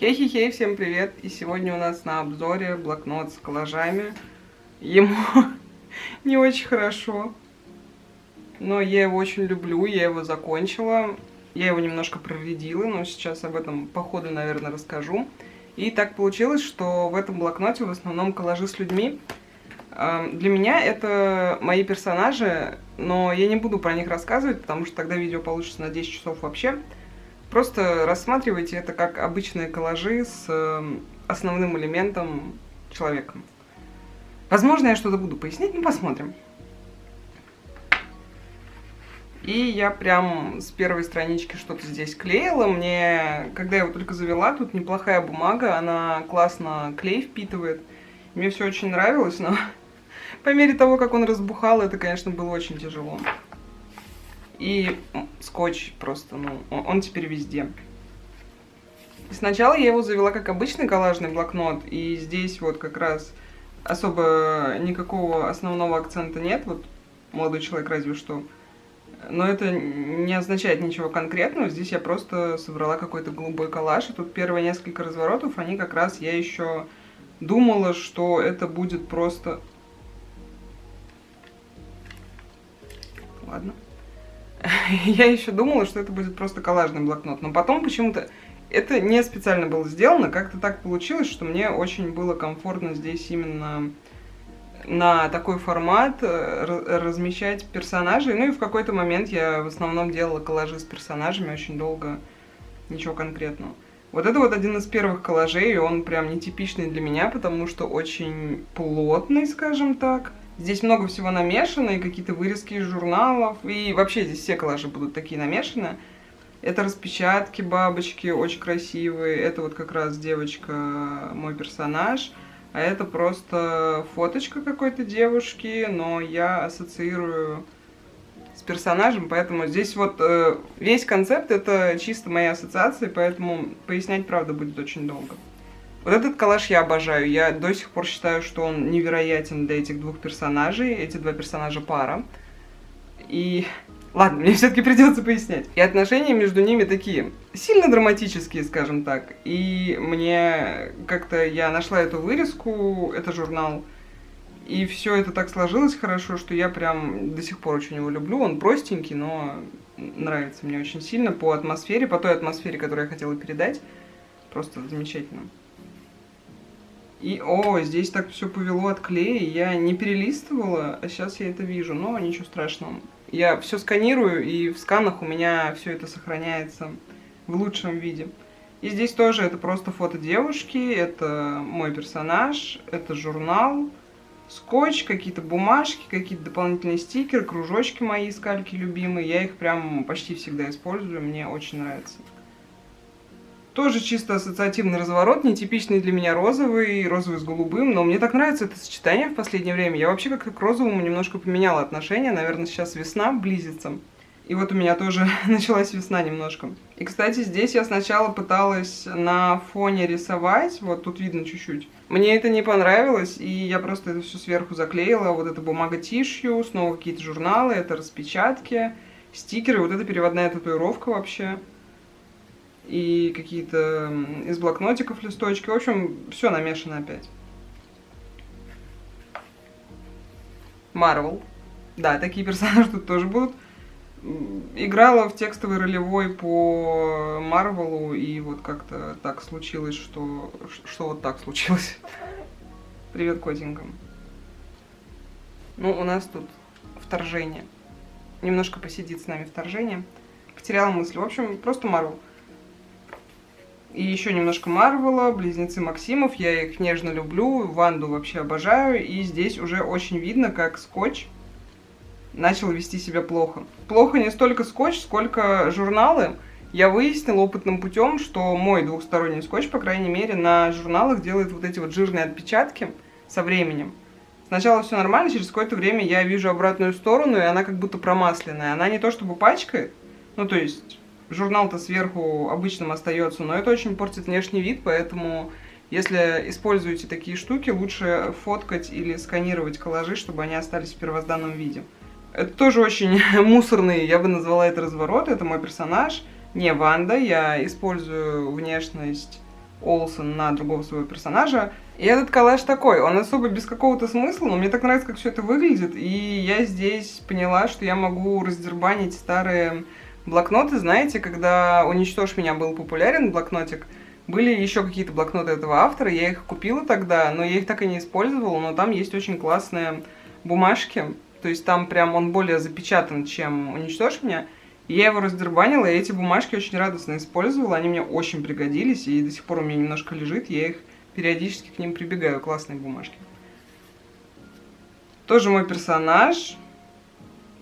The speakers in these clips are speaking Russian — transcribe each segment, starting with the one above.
Хей-хей-хей, всем привет! И сегодня у нас на обзоре блокнот с коллажами. Ему не очень хорошо, но я его очень люблю, я его закончила. Я его немножко проредила, но сейчас об этом по ходу, наверное, расскажу. И так получилось, что в этом блокноте в основном коллажи с людьми. Для меня это мои персонажи, но я не буду про них рассказывать, потому что тогда видео получится на 10 часов вообще. Просто рассматривайте это как обычные коллажи с основным элементом человека. Возможно, я что-то буду пояснять, но посмотрим. И я прям с первой странички что-то здесь клеила. Мне, когда я его только завела, тут неплохая бумага, она классно клей впитывает. Мне все очень нравилось, но по мере того, как он разбухал, это, конечно, было очень тяжело. И скотч просто, он теперь везде. И сначала я его завела как обычный коллажный блокнот, и здесь вот как раз особо никакого основного акцента нет, вот молодой человек разве что. Но это не означает ничего конкретного, здесь я просто собрала какой-то голубой коллаж, и тут первые несколько разворотов, они как раз, я еще думала, что это будет просто... Ладно. Я еще думала, что это будет просто коллажный блокнот, но потом почему-то это не специально было сделано, как-то так получилось, что мне очень было комфортно здесь именно на такой формат размещать персонажей. Ну и в какой-то момент я в основном делала коллажи с персонажами очень долго, ничего конкретного. Вот это вот один из первых коллажей, и он прям нетипичный для меня, потому что очень плотный, скажем так. Здесь много всего намешано, и какие-то вырезки из журналов, и вообще здесь все коллажи будут такие намешаны. Это распечатки, бабочки, очень красивые, это вот как раз девочка, мой персонаж, а это просто фоточка какой-то девушки, но я ассоциирую с персонажем, поэтому здесь вот весь концепт это чисто мои ассоциации, поэтому пояснять, правда, будет очень долго. Вот этот коллаж я обожаю, я до сих пор считаю, что он невероятен для этих двух персонажей, эти два персонажа пара. И ладно, мне все-таки придется пояснять. И отношения между ними такие, сильно драматические, скажем так. И мне как-то, я нашла эту вырезку, это журнал, и все это так сложилось хорошо, что я прям до сих пор очень его люблю. Он простенький, но нравится мне очень сильно по атмосфере, по той атмосфере, которую я хотела передать. Просто замечательно. И, здесь так все повело от клея, я не перелистывала, а сейчас я это вижу, но ничего страшного. Я все сканирую, и в сканах у меня все это сохраняется в лучшем виде. И здесь тоже это просто фото девушки, это мой персонаж, это журнал, скотч, какие-то бумажки, какие-то дополнительные стикеры, кружочки мои, скальки любимые. Я их прям почти всегда использую, мне очень нравится. Тоже чисто ассоциативный разворот, нетипичный для меня розовый с голубым, но мне так нравится это сочетание в последнее время. Я вообще как-то к розовому немножко поменяла отношение, наверное, сейчас весна близится. И вот у меня тоже началась весна немножко. И, кстати, здесь я сначала пыталась на фоне рисовать, вот тут видно чуть-чуть. Мне это не понравилось, и я просто это все сверху заклеила. Вот эта бумага тишью, снова какие-то журналы, это распечатки, стикеры, вот это переводная татуировка вообще. И какие-то из блокнотиков листочки. В общем, все намешано опять. Марвел. Да, такие персонажи тут тоже будут. Играла в текстовый ролевой по Марвелу, и вот как-то так случилось, что вот так случилось. Привет, котенька. Ну, у нас тут вторжение. Немножко посидит с нами вторжение. Потеряла мысль. В общем, просто Марвел. И еще немножко Марвела, Близнецы Максимов, я их нежно люблю, Ванду вообще обожаю, и здесь уже очень видно, как скотч начал вести себя плохо. Плохо не столько скотч, сколько журналы. Я выяснила опытным путем, что мой двухсторонний скотч, по крайней мере, на журналах делает вот эти вот жирные отпечатки со временем. Сначала все нормально, через какое-то время я вижу обратную сторону, и она как будто промасленная. Она не то чтобы пачкает, ну то есть... Журнал-то сверху обычным остается, но это очень портит внешний вид, поэтому если используете такие штуки, лучше фоткать или сканировать коллажи, чтобы они остались в первозданном виде. Это тоже очень мусорный, я бы назвала это разворот, это мой персонаж, не Ванда, я использую внешность Олсен на другого своего персонажа. И этот коллаж такой, он особо без какого-то смысла, но мне так нравится, как все это выглядит. И я здесь поняла, что я могу раздербанить старые блокноты. Знаете, когда «Уничтожь меня» был популярен блокнотик, были еще какие-то блокноты этого автора, я их купила тогда, но я их так и не использовала, но там есть очень классные бумажки, то есть там прям он более запечатан, чем «Уничтожь меня». И я его раздербанила, и эти бумажки очень радостно использовала, они мне очень пригодились, и до сих пор у меня немножко лежит, я их периодически к ним прибегаю, классные бумажки. Тоже мой персонаж.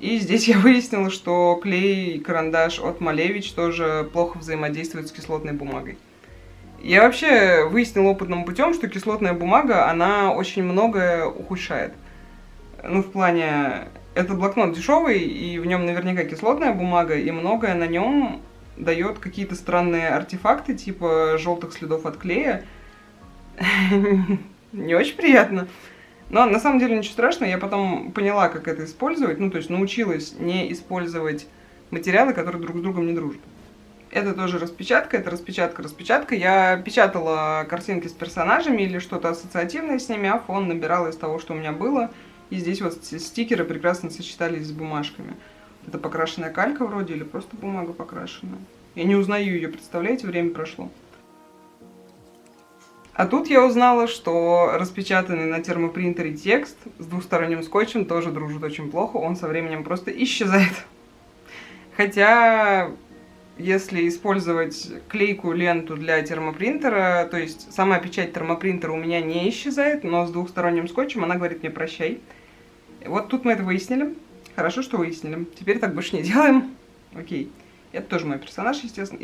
И здесь я выяснила, что клей и карандаш от Малевич тоже плохо взаимодействуют с кислотной бумагой. Я вообще выяснила опытным путем, что кислотная бумага, она очень многое ухудшает. Ну, в плане, этот блокнот дешевый, и в нем наверняка кислотная бумага, и многое на нем дает какие-то странные артефакты, типа желтых следов от клея. Не очень приятно. Но на самом деле ничего страшного, я потом поняла, как это использовать, ну, то есть научилась не использовать материалы, которые друг с другом не дружат. Это тоже распечатка, это распечатка. Я печатала картинки с персонажами или что-то ассоциативное с ними, а фон набирала из того, что у меня было. И здесь вот стикеры прекрасно сочетались с бумажками. Это покрашенная калька вроде или просто бумага покрашенная. Я не узнаю ее, представляете, время прошло. А тут я узнала, что распечатанный на термопринтере текст с двухсторонним скотчем тоже дружит очень плохо, он со временем просто исчезает. Хотя, если использовать клейкую ленту для термопринтера, то есть сама печать термопринтера у меня не исчезает, но с двухсторонним скотчем она говорит мне «прощай». Вот тут мы это выяснили. Хорошо, что выяснили. Теперь так больше не делаем. Окей. Это тоже мой персонаж, естественно.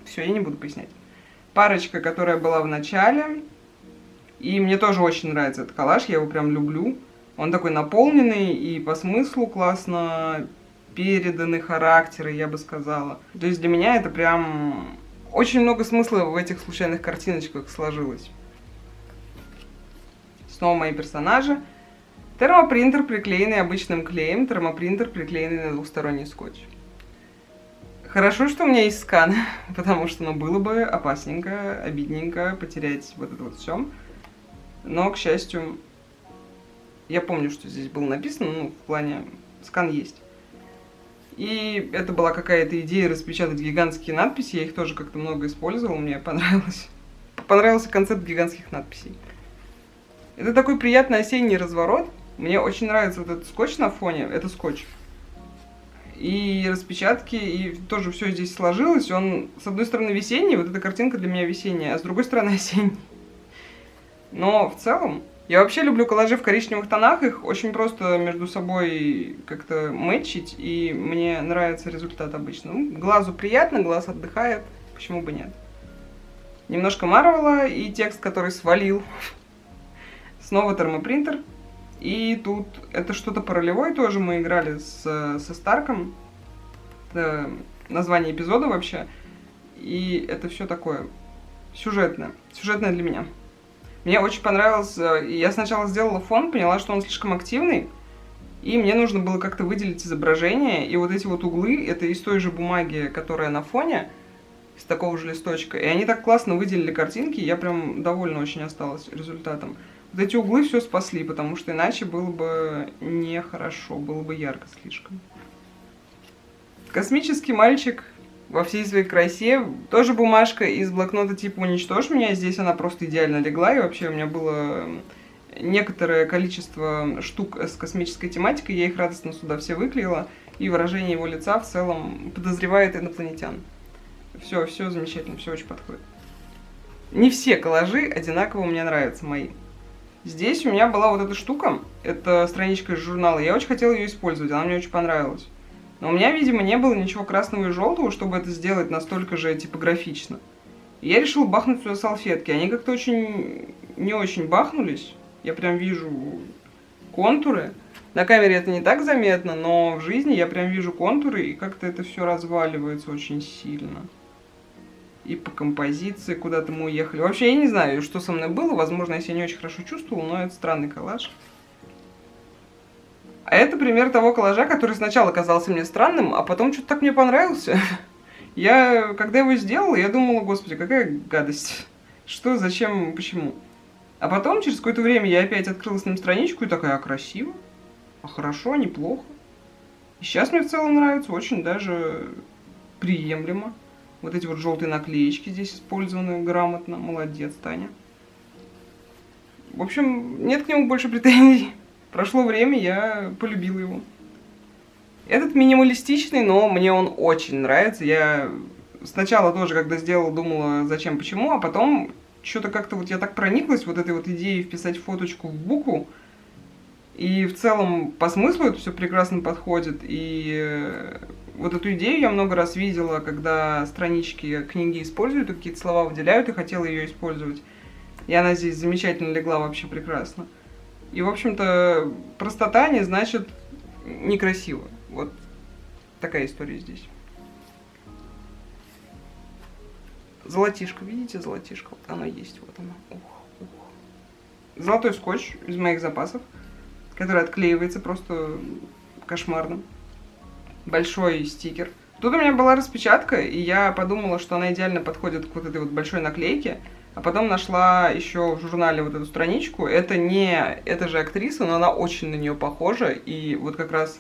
Все, я не буду пояснять. Парочка, которая была в начале. И мне тоже очень нравится этот коллаж, я его прям люблю. Он такой наполненный и по смыслу классно переданы характеры, я бы сказала. То есть для меня это прям очень много смысла в этих случайных картиночках сложилось. Снова мои персонажи. Термопринтер, приклеенный обычным клеем, термопринтер, приклеенный на двухсторонний скотч. Хорошо, что у меня есть скан, потому что, было бы опасненько, обидненько потерять вот это вот все. Но, к счастью, я помню, что здесь было написано, в плане скан есть. И это была какая-то идея распечатать гигантские надписи, я их тоже как-то много использовала, мне понравилось. Понравился концепт гигантских надписей. Это такой приятный осенний разворот. Мне очень нравится вот этот скотч на фоне, это скотч. И распечатки, и тоже все здесь сложилось. Он, с одной стороны, весенний, вот эта картинка для меня весенняя, а с другой стороны, осенний. Но в целом, я вообще люблю коллажи в коричневых тонах, их очень просто между собой как-то мэтчить, и мне нравится результат обычно. Глазу приятно, глаз отдыхает, почему бы нет. Немножко Марвела и текст, который свалил. Снова термопринтер. И тут это что-то по ролевой тоже мы играли со Старком. Это название эпизода вообще. И это все такое сюжетное. Сюжетное для меня. Мне очень понравилось. Я сначала сделала фон, поняла, что он слишком активный. И мне нужно было как-то выделить изображение. И вот эти вот углы, это из той же бумаги, которая на фоне, из такого же листочка. И они так классно выделили картинки. Я прям довольна очень осталась результатом. Вот эти углы все спасли, потому что иначе было бы нехорошо, было бы ярко слишком. Космический мальчик во всей своей красе. Тоже бумажка из блокнота типа «Уничтожь меня». Здесь она просто идеально легла, и вообще у меня было некоторое количество штук с космической тематикой. Я их радостно сюда все выклеила, и выражение его лица в целом подозревает инопланетян. Все замечательно, все очень подходит. Не все коллажи одинаково мне нравятся мои. Здесь у меня была вот эта штука, это страничка из журнала, я очень хотела ее использовать, она мне очень понравилась. Но у меня, видимо, не было ничего красного и желтого, чтобы это сделать настолько же типографично. И я решила бахнуть сюда салфетки, они как-то не очень бахнулись, я прям вижу контуры. На камере это не так заметно, но в жизни я прям вижу контуры, и как-то это все разваливается очень сильно. И по композиции куда-то мы уехали. Вообще, я не знаю, что со мной было. Возможно, я себя не очень хорошо чувствовала, но это странный коллаж. А это пример того коллажа, который сначала казался мне странным, а потом что-то так мне понравился. Я, когда его сделала, я думала, господи, какая гадость. Что, зачем, почему? А потом, через какое-то время, я опять открыла с ним страничку и такая, а красиво, а хорошо, неплохо. И сейчас мне в целом нравится, очень даже приемлемо. Вот эти вот желтые наклеечки здесь использованы грамотно. Молодец, Таня. В общем, нет к нему больше претензий. Прошло время, я полюбила его. Этот минималистичный, но мне он очень нравится. Я сначала тоже, когда сделала, думала, зачем, почему, а потом что-то как-то вот я так прониклась вот этой вот идеей вписать фоточку в букву. И в целом по смыслу это все прекрасно подходит. И вот эту идею я много раз видела, когда странички книги используют, какие-то слова выделяют, и хотела ее использовать. И она здесь замечательно легла, вообще прекрасно. И, в общем-то, простота не значит некрасиво. Вот такая история здесь. Золотишко, видите, золотишко? Вот оно есть, вот оно. Ух, ух. Золотой скотч из моих запасов, который отклеивается просто кошмарно. Большой стикер. Тут у меня была распечатка, и я подумала, что она идеально подходит к вот этой вот большой наклейке. А потом нашла еще в журнале вот эту страничку. Это не эта же актриса, но она очень на нее похожа. И вот как раз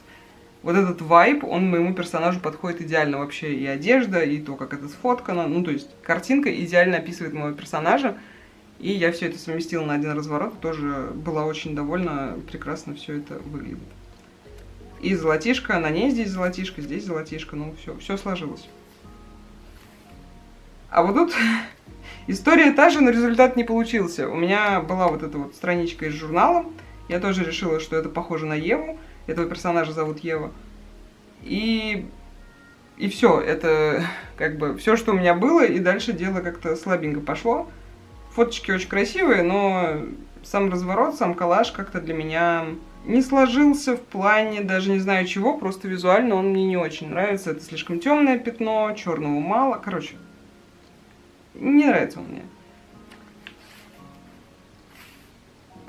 вот этот вайб, он моему персонажу подходит идеально. Вообще и одежда, и то, как это сфоткано. Ну, то есть картинка идеально описывает моего персонажа. И я все это совместила на один разворот. Тоже была очень довольна. Прекрасно все это выглядит. И золотишко, на ней здесь золотишко, здесь золотишко. Ну, все сложилось. А вот тут... История та же, но результат не получился. У меня была вот эта вот страничка из журнала. Я тоже решила, что это похоже на Еву. Этого персонажа зовут Ева. И все. Это как бы все, что у меня было. И дальше дело как-то слабенько пошло. Фоточки очень красивые, но сам разворот, сам коллаж как-то для меня не сложился в плане, даже не знаю чего, просто визуально он мне не очень нравится. Это слишком темное пятно, черного мало. Короче, не нравится он мне.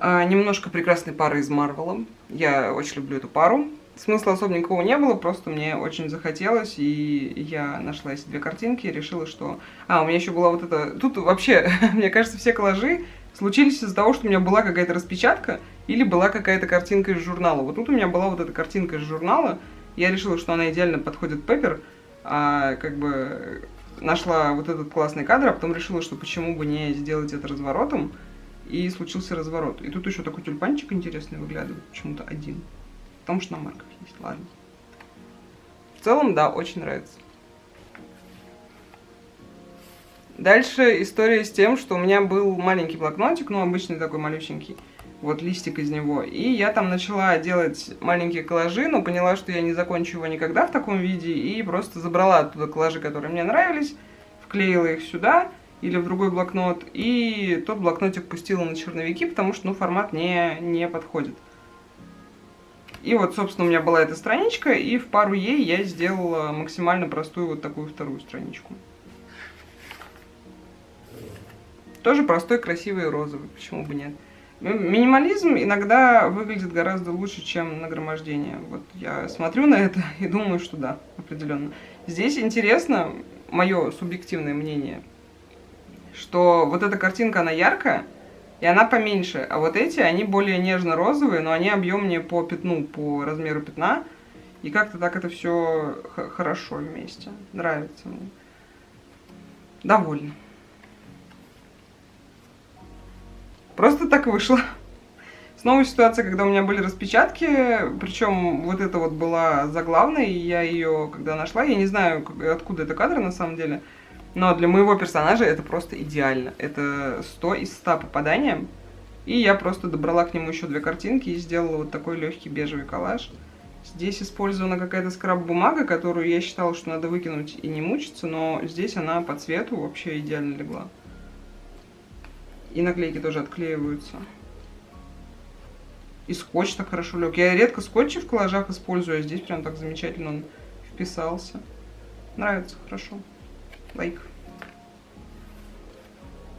Немножко прекрасной пары из Марвела. Я очень люблю эту пару. Смысла особо никакого не было, просто мне очень захотелось, и я нашла эти две картинки и решила, что... у меня еще была вот эта... Тут вообще, мне кажется, все коллажи случились из-за того, что у меня была какая-то распечатка или была какая-то картинка из журнала. Вот тут у меня была вот эта картинка из журнала, я решила, что она идеально подходит Пеппер, как бы... Нашла вот этот классный кадр, а потом решила, что почему бы не сделать это разворотом. И случился разворот. И тут еще такой тюльпанчик интересный выглядывает, почему-то один. Потому что на марках есть, ладно. В целом, да, очень нравится. Дальше история с тем, что у меня был маленький блокнотик, ну, обычный такой малюсенький. Вот листик из него. И я там начала делать маленькие коллажи, но поняла, что я не закончу его никогда в таком виде. И просто забрала оттуда коллажи, которые мне нравились, вклеила их сюда или в другой блокнот. И тот блокнотик пустила на черновики, потому что, ну, формат не подходит. И вот, собственно, у меня была эта страничка, и в пару ей я сделала максимально простую вот такую вторую страничку. Тоже простой, красивый, розовый, почему бы нет. Минимализм иногда выглядит гораздо лучше, чем нагромождение. Вот я смотрю на это и думаю, что да, определенно. Здесь интересно, мое субъективное мнение, что вот эта картинка, она яркая, и она поменьше, а вот эти, они более нежно-розовые, но они объемнее по пятну, по размеру пятна, и как-то так это все хорошо вместе. Нравится мне. Довольна. Просто так вышло. Снова ситуация, когда у меня были распечатки, причем вот это вот была заглавная, и я ее, когда нашла, я не знаю, откуда это кадр на самом деле, но для моего персонажа это просто идеально. Это 100 из 100 попадания, и я просто добрала к нему еще две картинки и сделала вот такой легкий бежевый коллаж. Здесь использована какая-то скраб-бумага, которую я считала, что надо выкинуть и не мучиться, но здесь она по цвету вообще идеально легла. И наклейки тоже отклеиваются. И скотч так хорошо лег. Я редко скотчи в коллажах использую, а здесь прям так замечательно он вписался. Нравится, хорошо. Лайк.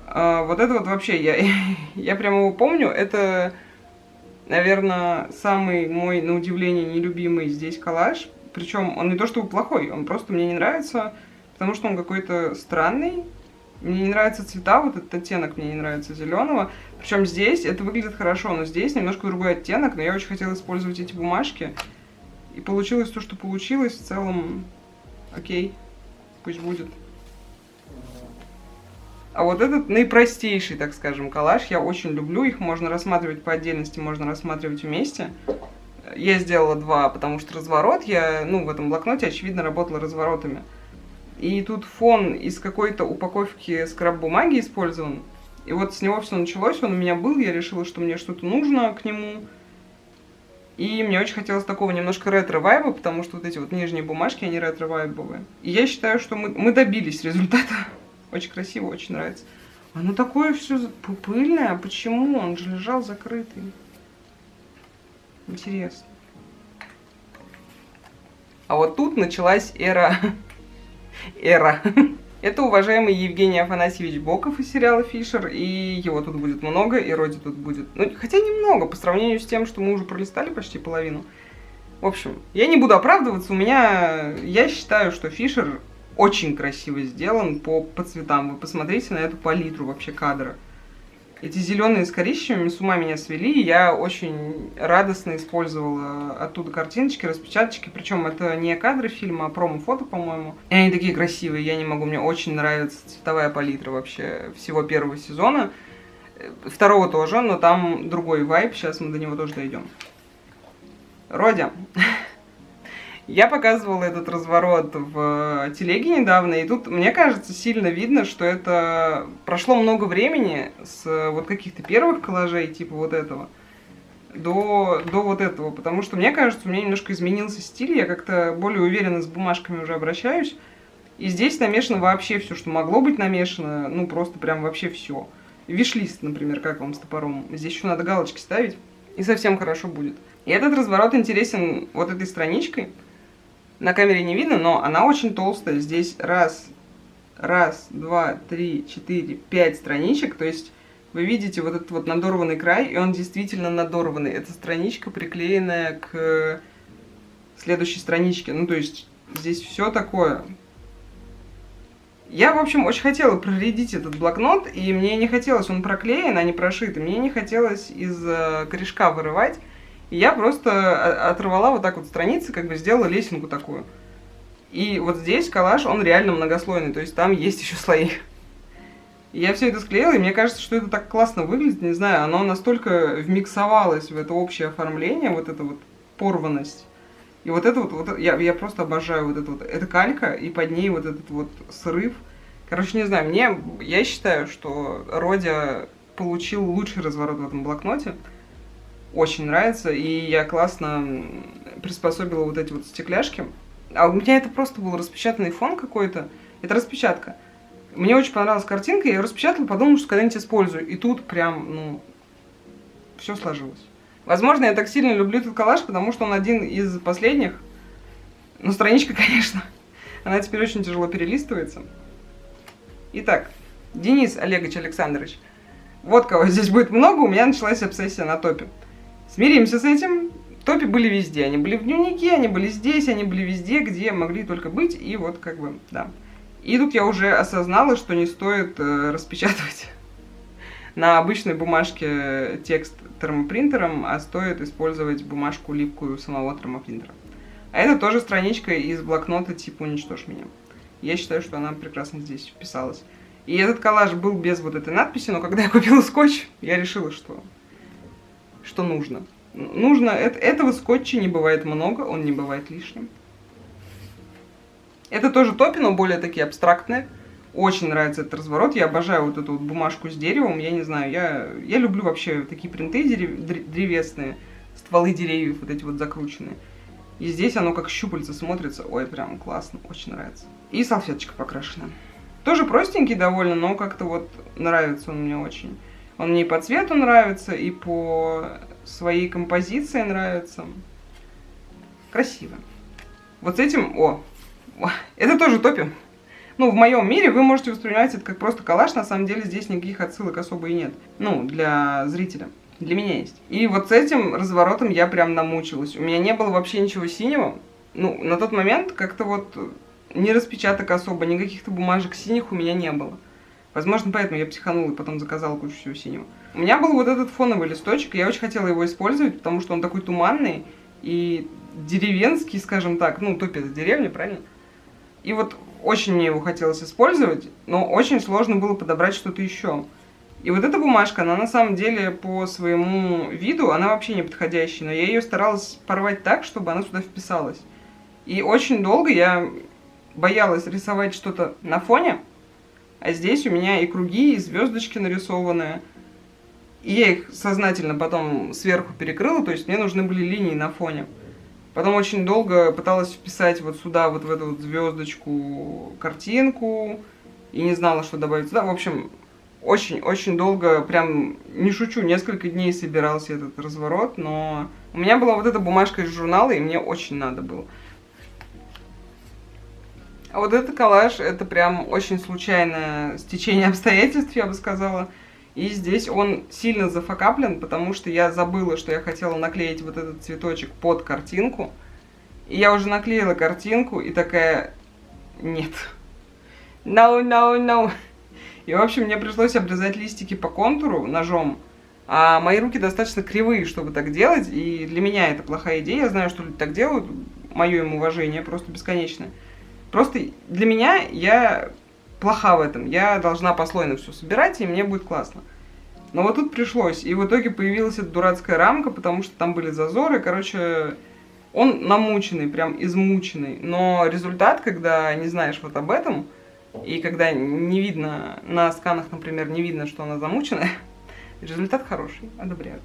Вот это вот вообще, я прям его помню. Это, наверное, самый мой, на удивление, нелюбимый здесь коллаж. Причем он не то чтобы плохой, он просто мне не нравится, потому что он какой-то странный. Мне не нравятся цвета, вот этот оттенок мне не нравится зеленого. Причем здесь это выглядит хорошо, но здесь немножко другой оттенок, но я очень хотела использовать эти бумажки. И получилось то, что получилось. В целом, окей, пусть будет. А вот этот наипростейший, так скажем, коллаж я очень люблю. Их можно рассматривать по отдельности, можно рассматривать вместе. Я сделала два, потому что разворот я, в этом блокноте, очевидно, работала разворотами. И тут фон из какой-то упаковки скраб-бумаги использован. И вот с него все началось, он у меня был, я решила, что мне что-то нужно к нему. И мне очень хотелось такого немножко ретро-вайба, потому что вот эти вот нижние бумажки, они ретро-вайбовые. И я считаю, что мы добились результата. Очень красиво, очень нравится. Оно такое все пыльное, почему? Он же лежал закрытый. Интересно. А вот тут началась эра. Это уважаемый Евгений Афанасьевич Боков из сериала «Фишер», и его тут будет много, и Роди тут будет. Ну, хотя немного, по сравнению с тем, что мы уже пролистали почти половину. В общем, я не буду оправдываться, я считаю, что «Фишер» очень красиво сделан по цветам. Вы посмотрите на эту палитру вообще кадра. Эти зеленые с коричневыми с ума меня свели, и я очень радостно использовала оттуда картиночки, распечаточки, причем это не кадры фильма, а промо-фото, по-моему. И они такие красивые, я не могу, мне очень нравится цветовая палитра вообще всего первого сезона. Второго тоже, но там другой вайб, сейчас мы до него тоже дойдем. Родя. Я показывала этот разворот в телеге недавно, и тут, мне кажется, сильно видно, что это прошло много времени с вот каких-то первых коллажей, типа вот этого, до вот этого, потому что, мне кажется, у меня немножко изменился стиль, я как-то более уверенно с бумажками уже обращаюсь, и здесь намешано вообще все, что могло быть намешано, просто прям вообще все. Виш-лист, например, как вам с топором, здесь еще надо галочки ставить, и совсем хорошо будет. И этот разворот интересен вот этой страничкой. На камере не видно, но она очень толстая. Здесь раз, два, три, четыре, 5 страничек. То есть вы видите вот этот вот надорванный край, и он действительно надорванный. Это страничка, приклеенная к следующей страничке. То есть здесь все такое. Я, в общем, очень хотела проредить этот блокнот, и мне не хотелось, он проклеен, а не прошит, и мне не хотелось из корешка вырывать. И я просто оторвала вот так вот страницы, как бы сделала лесенку такую. И вот здесь коллаж, он реально многослойный, то есть там есть еще слои. И я все это склеила, и мне кажется, что это так классно выглядит, не знаю, оно настолько вмиксовалось в это общее оформление, вот эта вот порванность. И вот это вот я просто обожаю вот это вот, это калька, и под ней вот этот вот срыв. Короче, не знаю, я считаю, что Родя получил лучший разворот в этом блокноте. Очень нравится, и я классно приспособила вот эти вот стекляшки. А у меня это просто был распечатанный фон какой-то. Это распечатка. Мне очень понравилась картинка, я ее распечатала, подумала, что когда-нибудь использую. И тут прям, все сложилось. Возможно, я так сильно люблю этот коллаж, потому что он один из последних. Страничка, конечно. Она теперь очень тяжело перелистывается. Итак, Денис Олегович Александрович. Вот кого здесь будет много, у меня началась обсессия на топе. Смиримся с этим. Топи были везде. Они были в дневнике, они были здесь, они были везде, где могли только быть. И вот как бы, да. И тут я уже осознала, что не стоит распечатывать на обычной бумажке текст термопринтером, а стоит использовать бумажку липкую самого термопринтера. А это тоже страничка из блокнота типа «Уничтожь меня». Я считаю, что она прекрасно здесь вписалась. И этот коллаж был без вот этой надписи, но когда я купила скотч, я решила, что нужно. Этого скотча не бывает много, он не бывает лишним. Это тоже топи, но более такие абстрактные. Очень нравится этот разворот. Я обожаю вот эту вот бумажку с деревом. Я не знаю, я люблю вообще такие принты древесные, стволы деревьев вот эти вот закрученные. И здесь оно как щупальца смотрится. Ой, прям классно, очень нравится. И салфеточка покрашена. Тоже простенький довольно, но как-то вот нравится он мне очень. Он мне и по цвету нравится, и по своей композиции нравится. Красиво. Вот с этим... это тоже топи. В моем мире вы можете воспринимать это как просто коллаж. На самом деле здесь никаких отсылок особо и нет. Для зрителя. Для меня есть. И вот с этим разворотом я прям намучилась. У меня не было вообще ничего синего. На тот момент как-то вот ни распечаток особо, ни каких-то бумажек синих у меня не было. Возможно, поэтому я психанула и потом заказала кучу всего синего. У меня был вот этот фоновый листочек, я очень хотела его использовать, потому что он такой туманный и деревенский, скажем так. Ну, Топи — это деревня, правильно? И вот очень мне его хотелось использовать, но очень сложно было подобрать что-то еще. И вот эта бумажка, она на самом деле по своему виду, она вообще не подходящая, но я ее старалась порвать так, чтобы она сюда вписалась. И очень долго я боялась рисовать что-то на фоне, а здесь у меня и круги, и звездочки нарисованные. И я их сознательно потом сверху перекрыла, то есть мне нужны были линии на фоне. Потом очень долго пыталась вписать вот сюда, вот в эту вот звездочку, картинку, и не знала, что добавить сюда. В общем, очень-очень долго, прям не шучу, несколько дней собирался этот разворот, но у меня была вот эта бумажка из журнала, и мне очень надо было. А вот этот коллаж, это прям очень случайное стечение обстоятельств, я бы сказала. И здесь он сильно зафакаплен, потому что я забыла, что я хотела наклеить вот этот цветочек под картинку. И я уже наклеила картинку и такая: нет. No, no, no. И, в общем, мне пришлось обрезать листики по контуру ножом. А мои руки достаточно кривые, чтобы так делать. И для меня это плохая идея. Я знаю, что люди так делают. Мое им уважение просто бесконечное. Просто для меня я плоха в этом. Я должна послойно все собирать, и мне будет классно. Но вот тут пришлось. И в итоге появилась эта дурацкая рамка, потому что там были зазоры. Короче, он намученный, прям измученный. Но результат, когда не знаешь вот об этом, и когда не видно, на сканах, например, не видно, что она замученная, результат хороший, одобряю.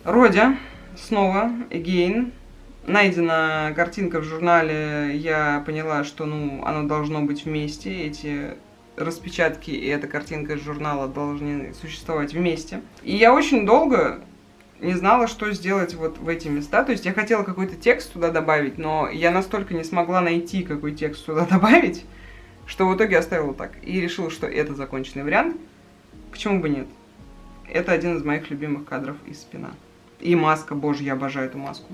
Родя, снова, again. Найдена картинка в журнале, я поняла, что, ну, оно должно быть вместе, эти распечатки и эта картинка из журнала должны существовать вместе. И я очень долго не знала, что сделать вот в эти места, то есть я хотела какой-то текст туда добавить, но я настолько не смогла найти, какой текст туда добавить, что в итоге оставила так. И решила, что это законченный вариант, почему бы нет. Это один из моих любимых кадров из «Спина». И маска, боже, я обожаю эту маску.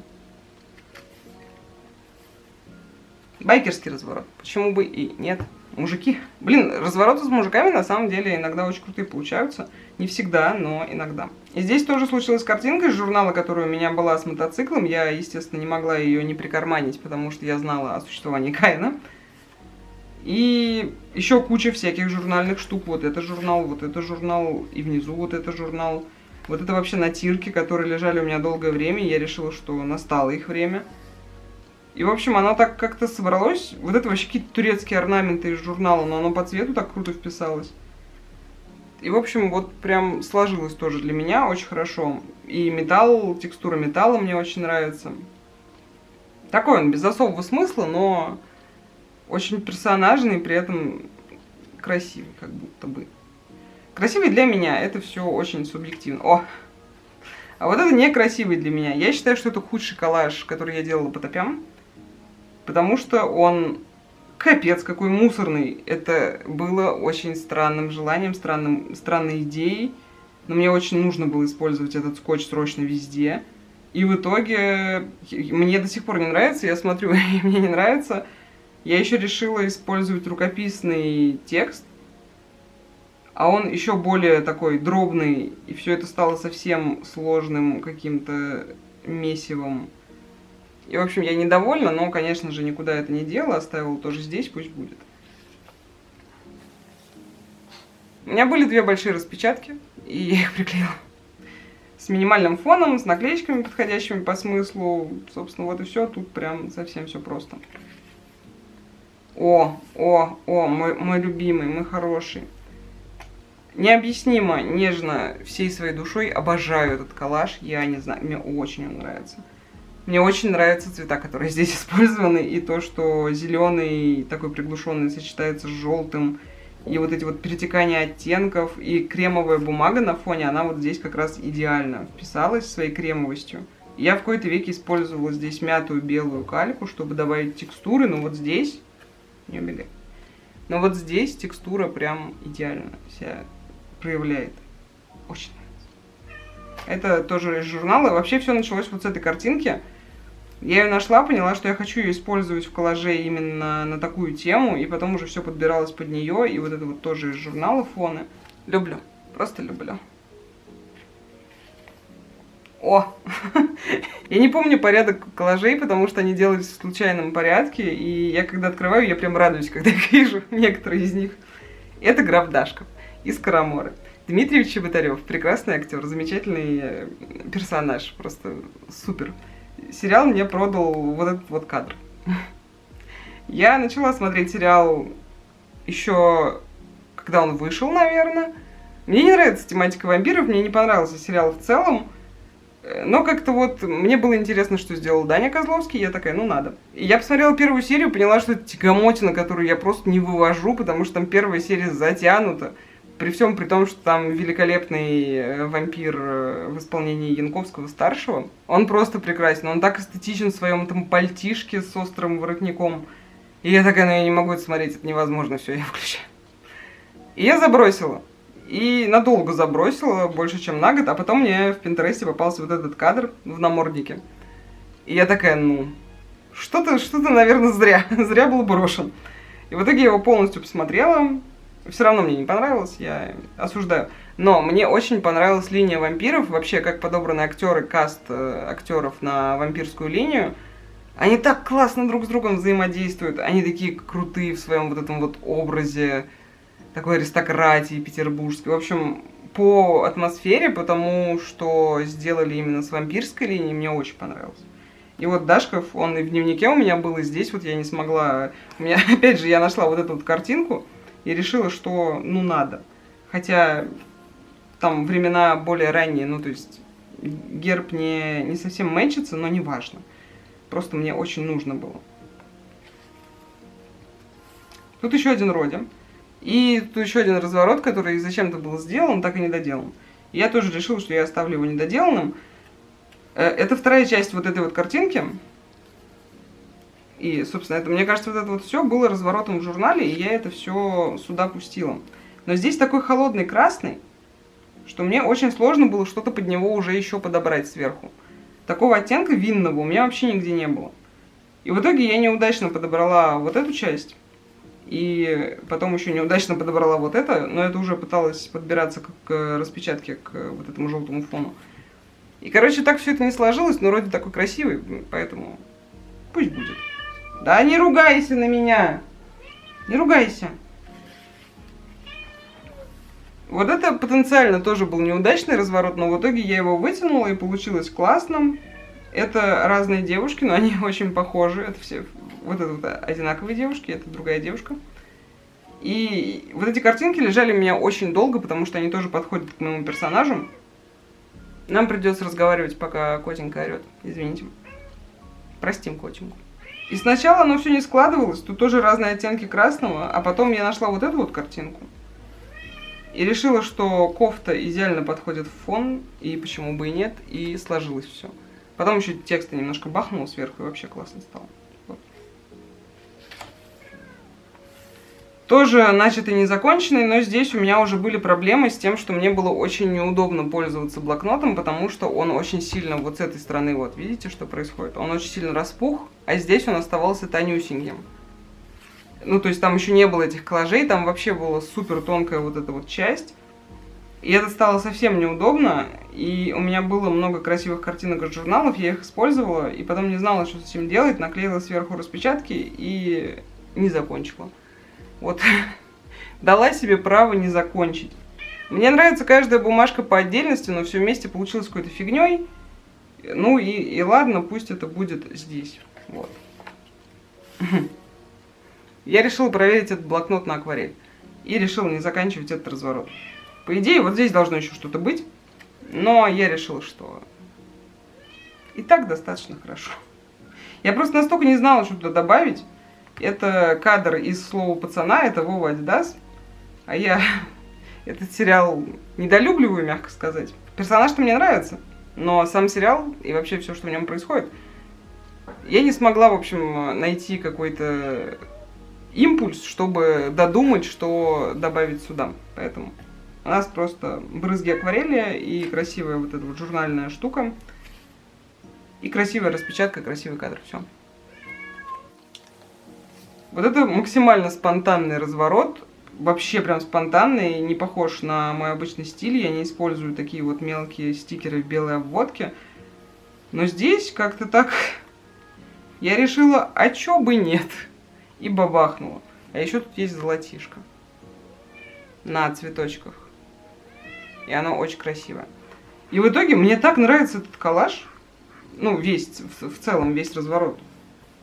Байкерский разворот. Почему бы и нет? Мужики. Блин, развороты с мужиками на самом деле иногда очень крутые получаются. Не всегда, но иногда. И здесь тоже случилась картинка из журнала, которая у меня была с мотоциклом. Я, естественно, не могла ее не прикарманить, потому что я знала о существовании Каина. И еще куча всяких журнальных штук. Вот это журнал, и внизу вот это журнал. Вот это вообще натирки, которые лежали у меня долгое время, и я решила, что настало их время. И, в общем, оно так как-то собралось. Вот это вообще какие-то турецкие орнаменты из журнала, но оно по цвету так круто вписалось. И, в общем, вот прям сложилось тоже для меня очень хорошо. И металл, текстура металла мне очень нравится. Такой он, без особого смысла, но очень персонажный, при этом красивый, как будто бы. Красивый для меня, это все очень субъективно. О! А вот это некрасивый для меня. Я считаю, что это худший коллаж, который я делала по топям. Потому что он капец какой мусорный. Это было очень странным желанием, странной идеей. Но мне очень нужно было использовать этот скотч срочно везде. И в итоге мне до сих пор не нравится. Я смотрю, и мне не нравится. Я еще решила использовать рукописный текст. А он еще более такой дробный. И все это стало совсем сложным каким-то месивом. И, в общем, я недовольна, но, конечно же, никуда это не делала. Оставила тоже здесь, пусть будет. У меня были две большие распечатки, и я их приклеила. С минимальным фоном, с наклеечками, подходящими по смыслу. Собственно, вот и все. Тут прям совсем все просто. О, мой любимый, мой хороший. Необъяснимо, нежно, всей своей душой обожаю этот коллаж. Я не знаю, мне очень он нравится. Мне очень нравятся цвета, которые здесь использованы, и то, что зеленый такой приглушенный сочетается с желтым, и вот эти вот перетекания оттенков, и кремовая бумага на фоне, она вот здесь как раз идеально вписалась своей кремовостью. Я в какой-то веке использовала здесь мятую белую кальку, чтобы добавить текстуры, но вот здесь, не убегай, но вот здесь текстура прям идеально себя проявляет. Очень нравится. Это тоже из журнала. Вообще все началось вот с этой картинки. Я ее нашла, поняла, что я хочу ее использовать в коллаже именно на такую тему, и потом уже все подбиралось под нее, и вот это вот тоже из журнала фоны. Люблю, просто люблю. О! Я не помню порядок коллажей, потому что они делались в случайном порядке, и я когда открываю, я прям радуюсь, когда я вижу некоторые из них. Это граф Дашков из «Караморы». Дмитрий Чеботарев, прекрасный актер, замечательный персонаж, просто супер. Сериал мне продал вот этот вот кадр. Я начала смотреть сериал еще когда он вышел, наверное. Мне не нравится тематика вампиров, мне не понравился сериал в целом. Но как-то вот мне было интересно, что сделал Даня Козловский, я такая, ну надо. И я посмотрела первую серию, поняла, что это тягомотина, которую я просто не вывожу, потому что там первая серия затянута. При всем при том, что там великолепный вампир в исполнении Янковского-старшего. Он просто прекрасен, он так эстетичен в своем там пальтишке с острым воротником. И я такая, ну я не могу это смотреть, это невозможно, все, я включаю. И я забросила. И надолго забросила, больше, чем на год, а потом мне в Пинтересте попался вот этот кадр в наморднике. И я такая, ну, что-то, наверное, зря был брошен. И в итоге я его полностью посмотрела, все равно мне не понравилось, я осуждаю. Но мне очень понравилась линия вампиров, вообще, как подобраны актеры, каст актеров на вампирскую линию. Они так классно друг с другом взаимодействуют, они такие крутые в своем вот этом вот образе, такой аристократии петербургской. В общем, по атмосфере, потому что сделали именно с вампирской линией, мне очень понравилось. И вот Дашков, он и в дневнике у меня был, и здесь вот я не смогла... У меня, опять же, я нашла вот эту вот картинку и решила, что, ну, надо. Хотя там времена более ранние, ну, то есть герб не совсем мэчится, но не важно. Просто мне очень нужно было. Тут еще один Родя. И тут еще один разворот, который зачем-то был сделан, так и не доделан. И я тоже решила, что я оставлю его недоделанным. Это вторая часть вот этой вот картинки. И, собственно, это, мне кажется, вот это вот все было разворотом в журнале, и я это все сюда пустила. Но здесь такой холодный красный, что мне очень сложно было что-то под него уже еще подобрать сверху. Такого оттенка винного у меня вообще нигде не было. И в итоге я неудачно подобрала вот эту часть. И потом еще неудачно подобрала вот это, но это уже пыталась подбираться к распечатке, к вот этому желтому фону. И, короче, так все это не сложилось, но вроде такой красивый, поэтому пусть будет. Да не ругайся на меня! Не ругайся! Вот это потенциально тоже был неудачный разворот, но в итоге я его вытянула и получилось классно. Это разные девушки, но они очень похожи. Это все... Вот это вот одинаковые девушки, это другая девушка. И вот эти картинки лежали у меня очень долго, потому что они тоже подходят к моему персонажу. Нам придется разговаривать, пока котенька орет. Извините. Простим котеньку. И сначала оно все не складывалось, тут тоже разные оттенки красного, а потом я нашла вот эту вот картинку. И решила, что кофта идеально подходит в фон, и почему бы и нет, и сложилось все. Потом еще текста немножко бахнул сверху, и вообще классно стало. Тоже начатый незаконченный, но здесь у меня уже были проблемы с тем, что мне было очень неудобно пользоваться блокнотом, потому что он очень сильно, вот с этой стороны, вот, видите, что происходит? Он очень сильно распух, а здесь он оставался тонюсеньким. Ну, то есть там еще не было этих коллажей, там вообще была супер тонкая вот эта вот часть. И это стало совсем неудобно, и у меня было много красивых картинок из журналов, я их использовала, и потом не знала, что с этим делать, наклеила сверху распечатки и не закончила. Вот, дала себе право не закончить. Мне нравится каждая бумажка по отдельности, но все вместе получилось какой-то фигней. Ну и ладно, пусть это будет здесь. Вот. Я решила проверить этот блокнот на акварель. И решила не заканчивать этот разворот. По идее, вот здесь должно еще что-то быть. Но я решила, что и так достаточно хорошо. Я просто настолько не знала, что туда добавить. Это кадр из «Слова пацана», это Вова Адидас. А я этот сериал недолюбливаю, мягко сказать. Персонаж-то мне нравится, но сам сериал и вообще все, что в нем происходит, я не смогла, в общем, найти какой-то импульс, чтобы додумать, что добавить сюда. Поэтому у нас просто брызги акварели и красивая вот эта вот журнальная штука. И красивая распечатка, красивый кадр. Все. Вот это максимально спонтанный разворот. Вообще прям спонтанный, не похож на мой обычный стиль. Я не использую такие вот мелкие стикеры в белой обводке. Но здесь как-то так я решила, а чё бы нет. И бабахнула. А еще тут есть золотишко на цветочках. И оно очень красивое. И в итоге мне так нравится этот коллаж. Ну, весь, в целом, весь разворот.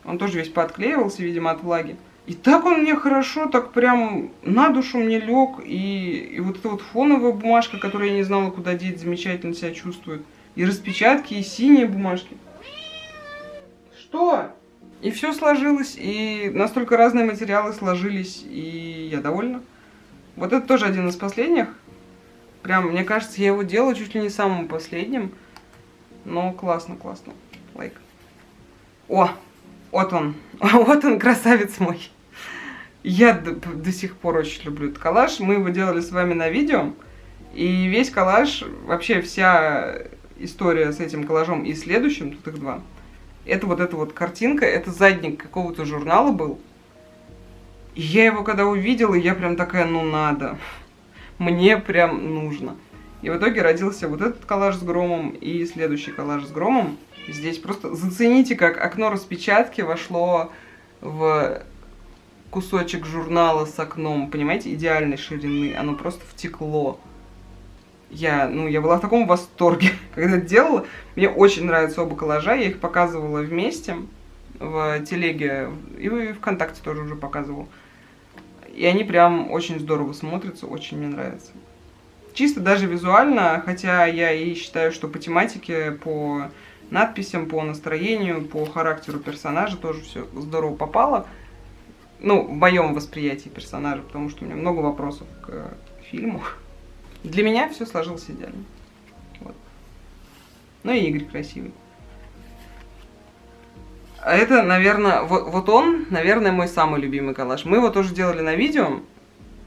Он тоже весь поотклеивался, видимо, от влаги. И так он мне хорошо, так прям на душу мне лег. И вот эта вот фоновая бумажка, которую я не знала, куда деть, замечательно себя чувствует. И распечатки, и синие бумажки. Что? И все сложилось, и настолько разные материалы сложились, и я довольна. Вот это тоже один из последних. Прям, мне кажется, я его делала чуть ли не самым последним. Но классно, классно. Лайк. О, вот он. Вот он, красавец мой. Я до сих пор очень люблю этот коллаж. Мы его делали с вами на видео. И весь коллаж, вообще вся история с этим коллажом и следующим, тут их два. Это вот эта вот картинка, это задник какого-то журнала был. И я его когда увидела, я прям такая, ну надо. Мне прям нужно. И в итоге родился вот этот коллаж с громом и следующий коллаж с громом. Здесь просто зацените, как окно распечатки вошло в кусочек журнала с окном. Понимаете, идеальной ширины. Оно просто втекло. Я была в таком восторге, когда делала. Мне очень нравятся оба коллажа. Я их показывала вместе в телеге. И в ВКонтакте тоже уже показывала. И они прям очень здорово смотрятся. Очень мне нравятся. Чисто даже визуально, хотя я и считаю, что по тематике, по надписям, по настроению, по характеру персонажа тоже все здорово попало. Ну, в моем восприятии персонажа, потому что у меня много вопросов к фильму. Для меня все сложилось идеально. Вот. Ну и Игорь красивый. А это, наверное, вот он, наверное, мой самый любимый коллаж. Мы его тоже делали на видео.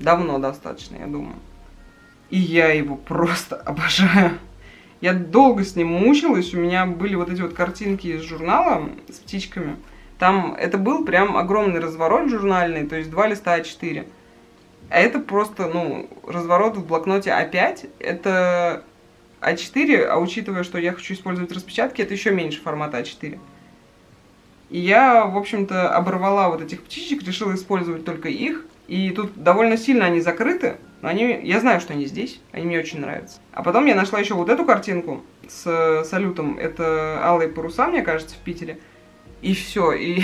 Давно достаточно, я думаю. И я его просто обожаю. Я долго с ним мучилась. У меня были вот эти вот картинки из журнала с птичками. Там это был прям огромный разворот журнальный, то есть 2 листа А4. А это просто, разворот в блокноте А5. Это А4, а учитывая, что я хочу использовать распечатки, это еще меньше формата А4. И я, в общем-то, оборвала вот этих птичек, решила использовать только их. И тут довольно сильно они закрыты, но я знаю, что они здесь, они мне очень нравятся. А потом я нашла еще вот эту картинку с салютом, это алые паруса, мне кажется, в Питере. И все, и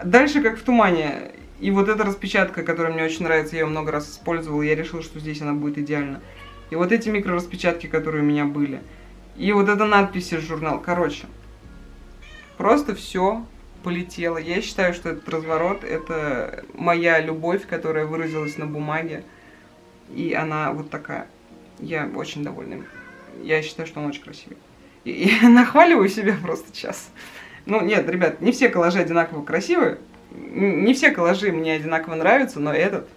дальше как в тумане. И вот эта распечатка, которая мне очень нравится, я ее много раз использовала, я решила, что здесь она будет идеально. И вот эти микрораспечатки, которые у меня были. И вот эта надпись из журнала. Короче, просто все полетело. Я считаю, что этот разворот — это моя любовь, которая выразилась на бумаге. И она вот такая. Я очень довольна им. Я считаю, что он очень красивый. И нахваливаю себя просто сейчас. Ну, нет, ребят, не все коллажи одинаково красивые. Не все коллажи мне одинаково нравятся, но этот,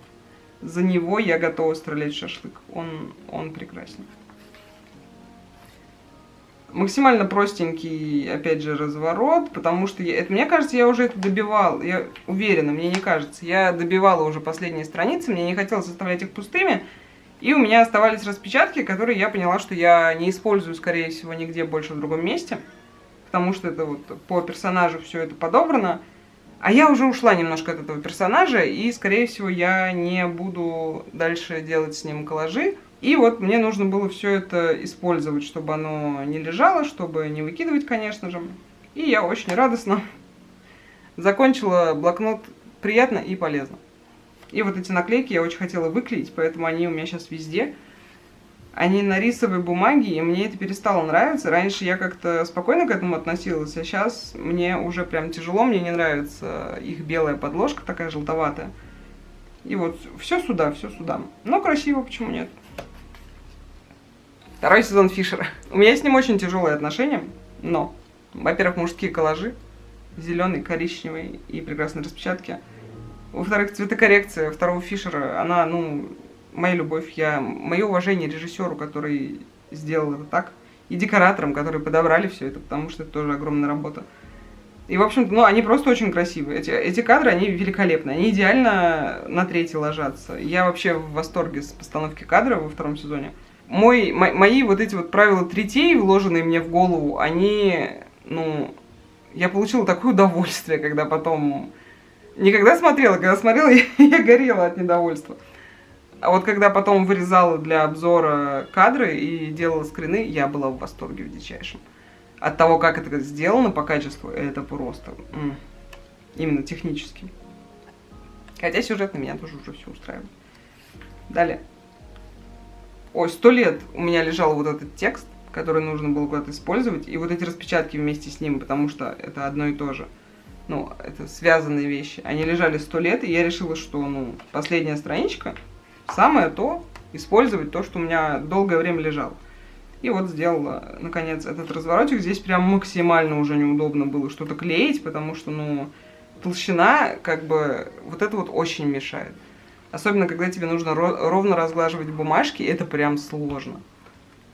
за него я готова стрелять в шашлык. Он прекрасен. Максимально простенький, опять же, разворот, потому что, мне кажется, я уже это добивала. Я уверена, мне не кажется. Я добивала уже последние страницы, мне не хотелось оставлять их пустыми. И у меня оставались распечатки, которые я поняла, что я не использую, скорее всего, нигде больше в другом месте. Потому что это вот по персонажу все это подобрано. А я уже ушла немножко от этого персонажа, и, скорее всего, я не буду дальше делать с ним коллажи. И вот мне нужно было все это использовать, чтобы оно не лежало, чтобы не выкидывать, конечно же. И я очень радостно закончила блокнот приятно и полезно. И вот эти наклейки я очень хотела выклеить, поэтому они у меня сейчас везде. Они на рисовой бумаге, и мне это перестало нравиться. Раньше я как-то спокойно к этому относилась, а сейчас мне уже прям тяжело, мне не нравится их белая подложка, такая желтоватая. И вот все сюда, все сюда. Но красиво, почему нет? Второй сезон Фишера. У меня с ним очень тяжелые отношения, но, во-первых, мужские коллажи, зеленый, коричневый и прекрасные распечатки. Во-вторых, цветокоррекция второго Фишера, она, моя любовь, мое уважение режиссеру, который сделал это так. и декораторам, которые подобрали все это, потому что это тоже огромная работа. И, в общем-то, ну, они просто очень красивые. Эти кадры, они великолепны. Они идеально на третий ложатся. Я вообще в восторге с постановки кадров во втором сезоне. Мои вот эти вот правила третей, вложенные мне в голову, они, ну... Я получила такое удовольствие, когда потом... Не когда смотрела, я горела от недовольства. А вот когда потом вырезала для обзора кадры и делала скрины, я была в восторге в дичайшем. От того, как это сделано по качеству, это просто именно технически. Хотя сюжетно меня тоже уже все устраивает. Далее. Ой, 100 лет у меня лежал вот этот текст, который нужно было куда-то использовать, и вот эти распечатки вместе с ним, потому что это одно и то же. Ну, это связанные вещи. Они лежали 100 лет, и я решила, что, ну, последняя страничка, самое то, использовать то, что у меня долгое время лежало. И вот сделала, наконец, этот разворотик. Здесь прям максимально уже неудобно было что-то клеить, потому что, ну, толщина, как бы, вот это вот очень мешает. Особенно, когда тебе нужно ровно разглаживать бумажки, это прям сложно.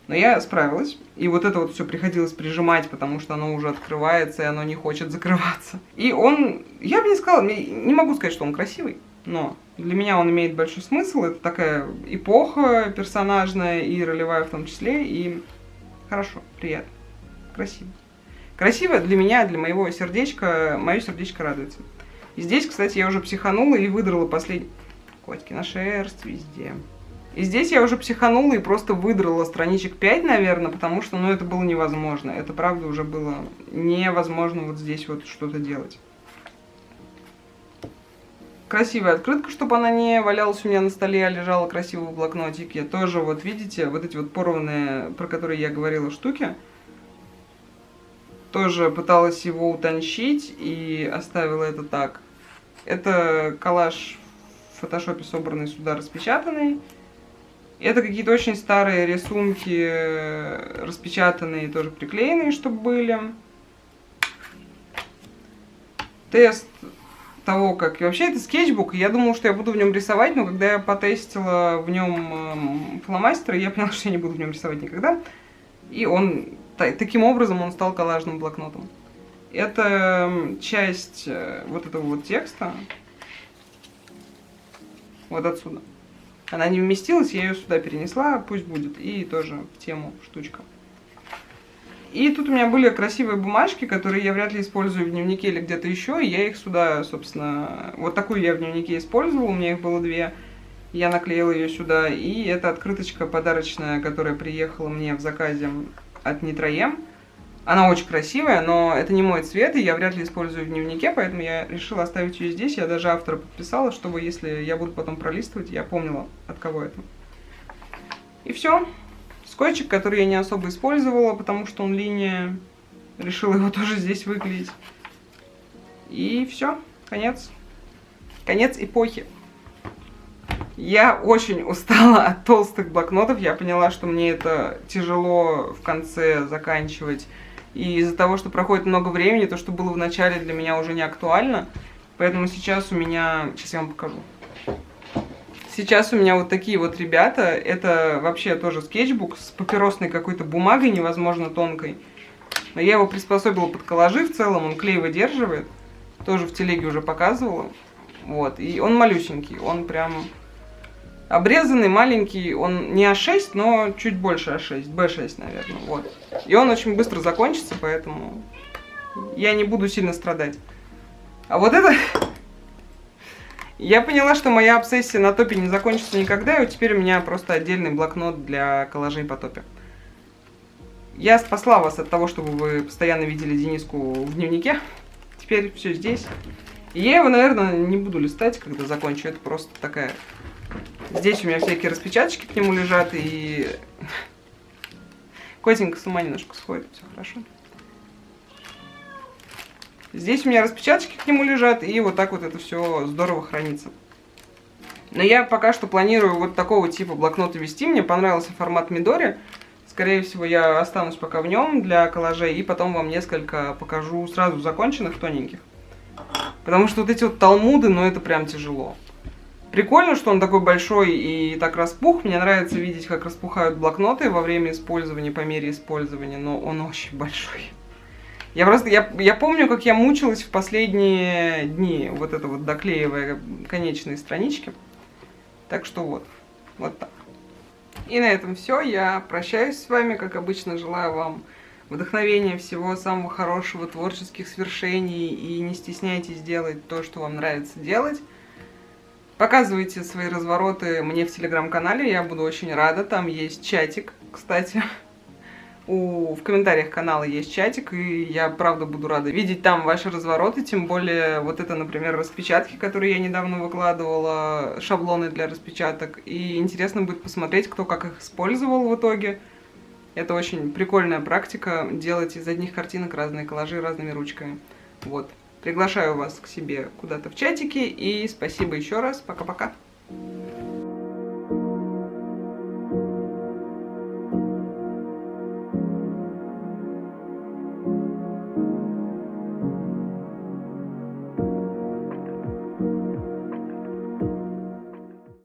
Но я справилась. И вот это вот все приходилось прижимать, потому что оно уже открывается, и оно не хочет закрываться. И он, я бы не сказала, не могу сказать, что он красивый, но для меня он имеет большой смысл. Это такая эпоха персонажная и ролевая в том числе. И хорошо, приятно, красиво. Красиво для меня, для моего сердечка, мое сердечко радуется. И здесь, кстати, я уже психанула и выдрала последний... Котики на шерсть везде. И здесь я уже психанула и просто выдрала страничек 5, наверное, потому что, ну, это было невозможно. Это, правда, уже было невозможно вот здесь вот что-то делать. Красивая открытка, чтобы она не валялась у меня на столе, а лежала красиво в блокнотике. Тоже, вот видите, вот эти вот порванные, про которые я говорила, штуки. Тоже пыталась его утончить и оставила это так. Это коллаж в фотошопе, собранный сюда, распечатанный. Это какие-то очень старые рисунки, распечатанные, тоже приклеенные, чтобы были. Тест того, как... И вообще это скетчбук, я думала, что я буду в нем рисовать, но когда я потестила в нем фломастеры, я поняла, что я не буду в нем рисовать никогда. И он... Таким образом он стал коллажным блокнотом. Это часть вот этого вот текста. Вот отсюда. Она не вместилась, я ее сюда перенесла, пусть будет. И тоже в тему штучка. И тут у меня были красивые бумажки, которые я вряд ли использую в дневнике или где-то еще. И я их сюда, собственно... Вот такую я в дневнике использовала, у меня их было 2. Я наклеила ее сюда. И это открыточка подарочная, которая приехала мне в заказе от Нитроем. Она очень красивая, но это не мой цвет, и я вряд ли использую в дневнике, поэтому я решила оставить ее здесь. Я даже автора подписала, чтобы, если я буду потом пролистывать, я помнила, от кого это. И все. Скотчик, который я не особо использовала, потому что он линия. Решила его тоже здесь выклеить. И все. Конец. Конец эпохи. Я очень устала от толстых блокнотов. Я поняла, что мне это тяжело в конце заканчивать. И из-за того, что проходит много времени, то, что было в начале, для меня уже не актуально. Поэтому сейчас у меня... Сейчас я вам покажу. Сейчас у меня вот такие вот ребята. Это вообще тоже скетчбук с папиросной какой-то бумагой невозможно тонкой. Но я его приспособила под коллажи в целом. Он клей выдерживает. Тоже в телеге уже показывала. Вот. И он малюсенький. Он прям... Обрезанный, маленький, он не А6, но чуть больше А6, Б6, наверное, вот. И он очень быстро закончится, поэтому я не буду сильно страдать. А вот это... Я поняла, что моя обсессия на топе не закончится никогда, и вот теперь у меня просто отдельный блокнот для коллажей по топе. Я спасла вас от того, чтобы вы постоянно видели Дениску в дневнике. Теперь все здесь. И я его, наверное, не буду листать, когда закончу. Это просто такая... Здесь у меня всякие распечаточки к нему лежат, и котенька с ума немножко сходит, все хорошо. Здесь у меня распечаточки к нему лежат, и вот так вот это все здорово хранится. Но я пока что планирую вот такого типа блокнота вести. Мне понравился формат Midori. Скорее всего, я останусь пока в нем для коллажей, и потом вам несколько покажу сразу законченных, тоненьких. Потому что вот эти вот талмуды, ну это прям тяжело. Прикольно, что он такой большой и так распух. Мне нравится видеть, как распухают блокноты во время использования, по мере использования, но он очень большой. Я помню, как я мучилась в последние дни, вот это вот доклеивая конечные странички. Так что вот так. И на этом все. Я прощаюсь с вами, как обычно, желаю вам вдохновения, всего самого хорошего, творческих свершений, и не стесняйтесь делать то, что вам нравится делать. Показывайте свои развороты мне в телеграм-канале, я буду очень рада. Там есть чатик, кстати. В комментариях канала есть чатик, и я правда буду рада видеть там ваши развороты. Тем более вот это, например, распечатки, которые я недавно выкладывала, шаблоны для распечаток. И интересно будет посмотреть, кто как их использовал в итоге. Это очень прикольная практика, делать из одних картинок разные коллажи разными ручками. Вот. Приглашаю вас к себе куда-то в чатике, и спасибо еще раз. Пока-пока.